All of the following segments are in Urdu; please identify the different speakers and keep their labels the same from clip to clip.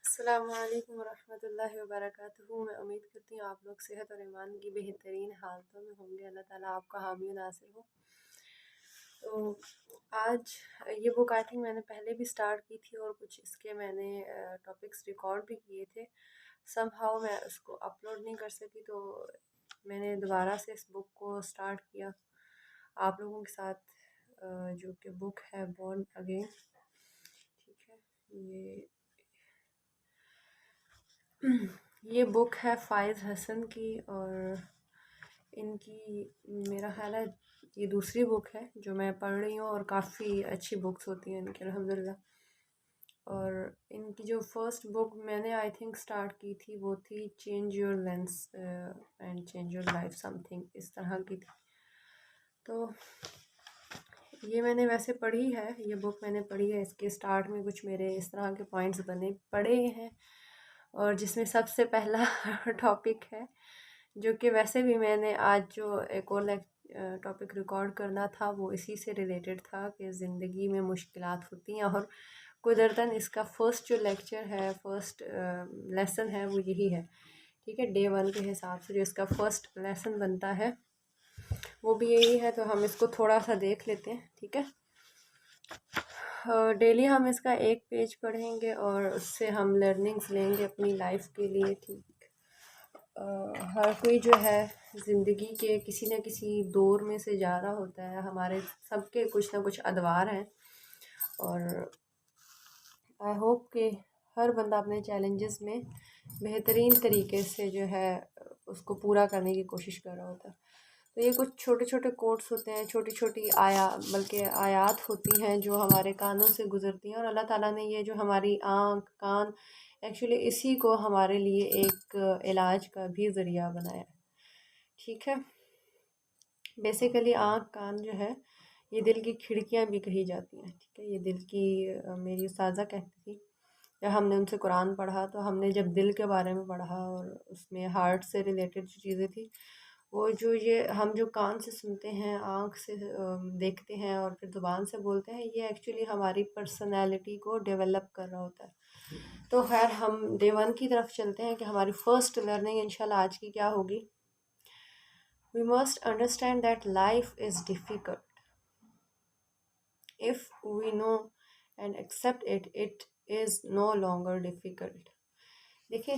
Speaker 1: السلام علیکم ورحمۃ اللہ وبرکاتہ۔ میں امید کرتی ہوں آپ لوگ صحت اور ایمان کی بہترین حالتوں میں ہوں گے۔ اللہ تعالیٰ آپ کا حامی و ناصر ہو۔ تو آج یہ بک آئی تھنک میں نے پہلے بھی سٹارٹ کی تھی اور کچھ اس کے میں نے ٹاپکس ریکارڈ بھی کیے تھے، سم ہاؤ میں اس کو اپلوڈ نہیں کر سکی، تو میں نے دوبارہ سے اس بک کو سٹارٹ کیا آپ لوگوں کے ساتھ، جو کہ بک ہے بورن اگین۔ ٹھیک ہے، یہ بک ہے فائز حسن کی، اور ان کی میرا خیال ہے یہ دوسری بک ہے جو میں پڑھ رہی ہوں، اور کافی اچھی بکس ہوتی ہیں ان کی الحمدللہ۔ اور ان کی جو فرسٹ بک میں نے آئی تھنک سٹارٹ کی تھی وہ تھی change your lens and change your life, something اس طرح کی تھی۔ تو یہ میں نے ویسے پڑھی ہے، یہ بک میں نے پڑھی ہے، اس کے سٹارٹ میں کچھ میرے اس طرح کے پوائنٹس بنے پڑے ہیں، اور جس میں سب سے پہلا ٹاپک ہے جو کہ ویسے بھی میں نے آج جو ایک اور ٹاپک ریکارڈ کرنا تھا وہ اسی سے ریلیٹڈ تھا کہ زندگی میں مشکلات ہوتی ہیں، اور قدرتاً اس کا فرسٹ جو لیکچر ہے، فرسٹ لیسن ہے وہ یہی ہے۔ ٹھیک ہے، ڈے 1 کے حساب سے جو اس کا فرسٹ لیسن بنتا ہے وہ بھی یہی ہے، تو ہم اس کو تھوڑا سا دیکھ لیتے ہیں۔ ٹھیک ہے، ڈیلی ہم اس کا ایک پیج پڑھیں گے اور اس سے ہم لرننگز لیں گے اپنی لائف کے لیے۔ ٹھیک، ہر کوئی جو ہے زندگی کے کسی نہ کسی دور میں سے جا رہا ہوتا ہے، ہمارے سب کے کچھ نہ کچھ ادوار ہیں، اور آئی ہوپ کہ ہر بندہ اپنے چیلنجز میں بہترین طریقے سے جو ہے اس کو پورا کرنے کی کوشش کر رہا ہوتا ہے۔ تو یہ کچھ چھوٹے چھوٹے کوٹس ہوتے ہیں، چھوٹی چھوٹی بلکہ آیات ہوتی ہیں جو ہمارے کانوں سے گزرتی ہیں، اور اللہ تعالیٰ نے یہ جو ہماری آنکھ کان ایکچولی اسی کو ہمارے لیے ایک علاج کا بھی ذریعہ بنایا ہے۔ ٹھیک ہے، بیسیکلی آنکھ کان جو ہے یہ دل کی کھڑکیاں بھی کہی جاتی ہیں۔ ٹھیک ہے، یہ دل کی میری استاذہ کہتی تھی جب ہم نے ان سے قرآن پڑھا، تو ہم نے جب دل کے بارے میں پڑھا اور اس میں ہارٹ سے ریلیٹڈ جو چیزیں تھی، وہ جو یہ ہم جو کان سے سنتے ہیں، آنکھ سے دیکھتے ہیں اور پھر زبان سے بولتے ہیں، یہ ایکچولی ہماری پرسنالٹی کو ڈیولپ کر رہا ہوتا ہے۔ تو خیر ہم ڈے 1 کی طرف چلتے ہیں کہ ہماری فرسٹ لرننگ انشاءاللہ آج کی کیا ہوگی۔ We must understand that life is difficult. If we know and accept it, it is no longer difficult. دیکھیں،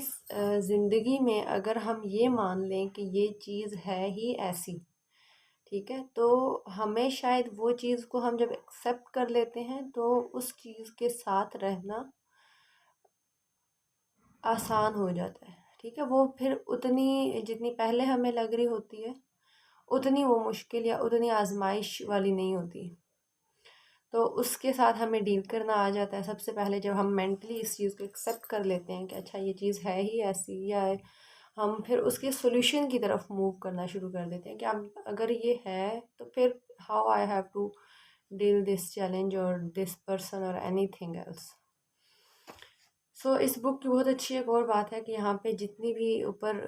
Speaker 1: زندگی میں اگر ہم یہ مان لیں کہ یہ چیز ہے ہی ایسی، ٹھیک ہے، تو ہمیں شاید وہ چیز کو ہم جب ایکسیپٹ کر لیتے ہیں تو اس چیز کے ساتھ رہنا آسان ہو جاتا ہے۔ ٹھیک ہے، وہ پھر اتنی جتنی پہلے ہمیں لگ رہی ہوتی ہے اتنی وہ مشکل یا اتنی آزمائش والی نہیں ہوتی، تو اس کے ساتھ ہمیں ڈیل کرنا آ جاتا ہے۔ سب سے پہلے جب ہم مینٹلی اس چیز کو ایکسیپٹ کر لیتے ہیں کہ اچھا یہ چیز ہے ہی ایسی، یا ہم پھر اس کے سولوشن کی طرف موو کرنا شروع کر دیتے ہیں کہ اب اگر یہ ہے تو پھر how I have to deal this challenge اور دس پرسن اور اینی تھنگ ایلس۔ سو اس بک کی بہت اچھی ایک اور بات ہے کہ یہاں پہ جتنی بھی اوپر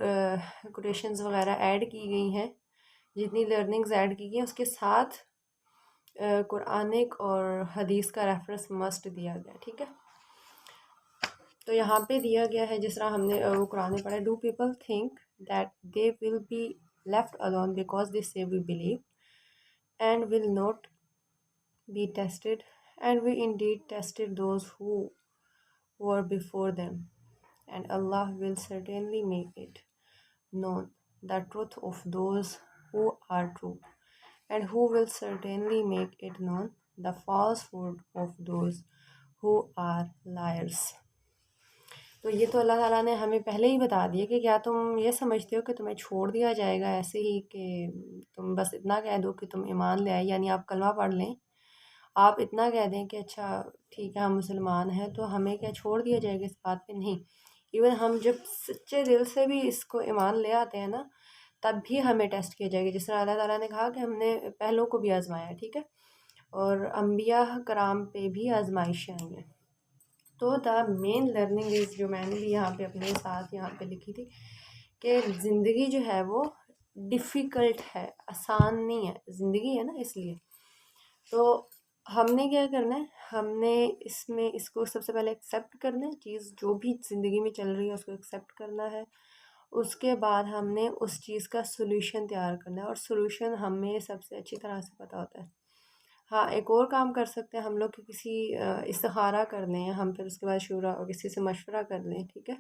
Speaker 1: کوٹیشنز وغیرہ ایڈ کی گئی ہیں، جتنی لرننگز ایڈ کی گئی ہیں، اس کے ساتھ قرآنک اور حدیث کا ریفرنس مسٹ دیا گیا۔ ٹھیک ہے، تو یہاں پہ دیا گیا ہے جس طرح ہم نے وہ قرآن میں پڑھا، do people think that they will be left alone because they say we believe and will not be tested, and we indeed tested those who were before them, and Allah will certainly make it known the truth of those who are true, and who will certainly make it known the falsehood of those who are liars۔ تو یہ تو اللہ تعالیٰ نے ہمیں پہلے ہی بتا دیا کہ کیا تم یہ سمجھتے ہو کہ تمہیں چھوڑ دیا جائے گا ایسے ہی، کہ تم بس اتنا کہہ دو کہ تم ایمان لے آئے، یعنی آپ کلمہ پڑھ لیں، آپ اتنا کہہ دیں کہ اچھا ٹھیک ہے ہم مسلمان ہیں تو ہمیں کیا چھوڑ دیا جائے گا اس بات پہ؟ نہیں، ایون ہم جب سچے دل سے بھی اس کو ایمان لے آتے ہیں نا، تب بھی ہمیں ٹیسٹ کیا جائے گا، جس طرح اللہ تعالیٰ نے کہا کہ ہم نے پہلوں کو بھی آزمایا۔ ٹھیک ہے، اور انبیاء کرام پہ بھی آزمائشیں آئی ہیں۔ تو دا مین لرننگ از، جو میں نے بھی یہاں پہ اپنے ساتھ یہاں پہ لکھی تھی، کہ زندگی جو ہے وہ ڈیفیکلٹ ہے، آسان نہیں ہے، زندگی ہے نا اس لیے۔ تو ہم نے کیا کرنا ہے، ہم نے اس کو سب سے پہلے ایکسیپٹ کرنا ہے، چیز جو بھی زندگی میں چل رہی ہے اس کو ایکسیپٹ کرنا ہے۔ اس کے بعد ہم نے اس چیز کا سولوشن تیار کرنا ہے، اور سولوشن ہمیں سب سے اچھی طرح سے پتہ ہوتا ہے۔ ہاں، ایک اور کام کر سکتے ہیں ہم لوگ کہ کسی استخارہ کر لیں ہم، پھر اس کے بعد شورا اور کسی سے مشورہ کر لیں، ٹھیک ہے،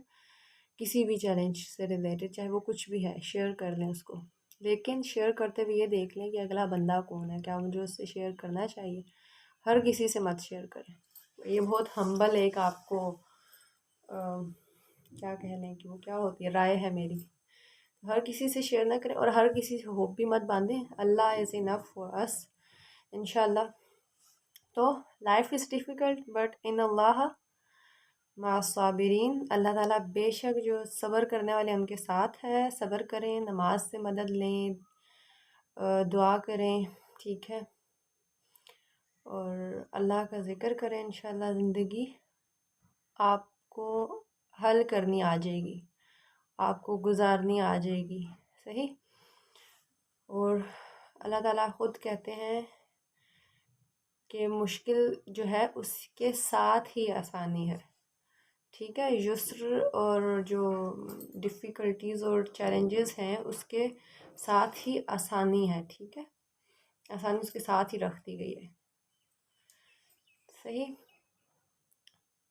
Speaker 1: کسی بھی چیلنج سے ریلیٹڈ، چاہے وہ کچھ بھی ہے، شیئر کر لیں اس کو۔ لیکن شیئر کرتے ہوئے یہ دیکھ لیں کہ اگلا بندہ کون ہے، کیا مجھے اس سے شیئر کرنا چاہیے۔ ہر کسی سے مت شیئر کریں، یہ بہت ہمبل ایک آپ کو کیا کہہ لیں کہ وہ کیا ہوتی ہے، رائے ہے میری۔ ہر کسی سے شیئر نہ کریں، اور ہر کسی سے ہوپ بھی مت باندھیں۔ اللہ از انف فار اس، انشاءاللہ۔ تو لائف از ڈیفیکلٹ بٹ ان اللہ مع الصابرین، اللہ تعالیٰ بے شک جو صبر کرنے والے ان کے ساتھ ہے۔ صبر کریں، نماز سے مدد لیں، دعا کریں، ٹھیک ہے، اور اللہ کا ذکر کریں، انشاءاللہ زندگی آپ کو حل کرنی آ جائے گی، آپ کو گزارنی آ جائے گی، صحیح۔ اور اللہ تعالیٰ خود کہتے ہیں کہ مشکل جو ہے اس کے ساتھ ہی آسانی ہے، ٹھیک ہے، یسر اور جو ڈفیکلٹیز اور چیلنجز ہیں اس کے ساتھ ہی آسانی ہے، ٹھیک ہے، آسانی اس کے ساتھ ہی رکھ دی گئی ہے، صحیح۔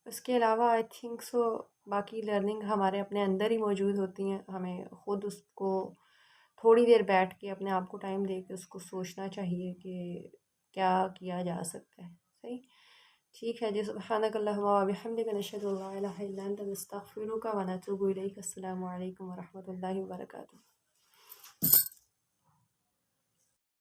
Speaker 1: اس کے علاوہ آئی تھنک سو باقی لرننگ ہمارے اپنے اندر ہی موجود ہوتی ہیں، ہمیں خود اس کو تھوڑی دیر بیٹھ کے اپنے آپ کو ٹائم دے کے اس کو سوچنا چاہیے کہ کیا کیا جا سکتا ہے، صحیح، ٹھیک ہے جی۔ سبحانک اللہم و بحمدک، نشہد ان لا الہ الا انت، نستغفرک و نتوب الیک۔ السلام علیکم ورحمۃ اللہ وبرکاتہ۔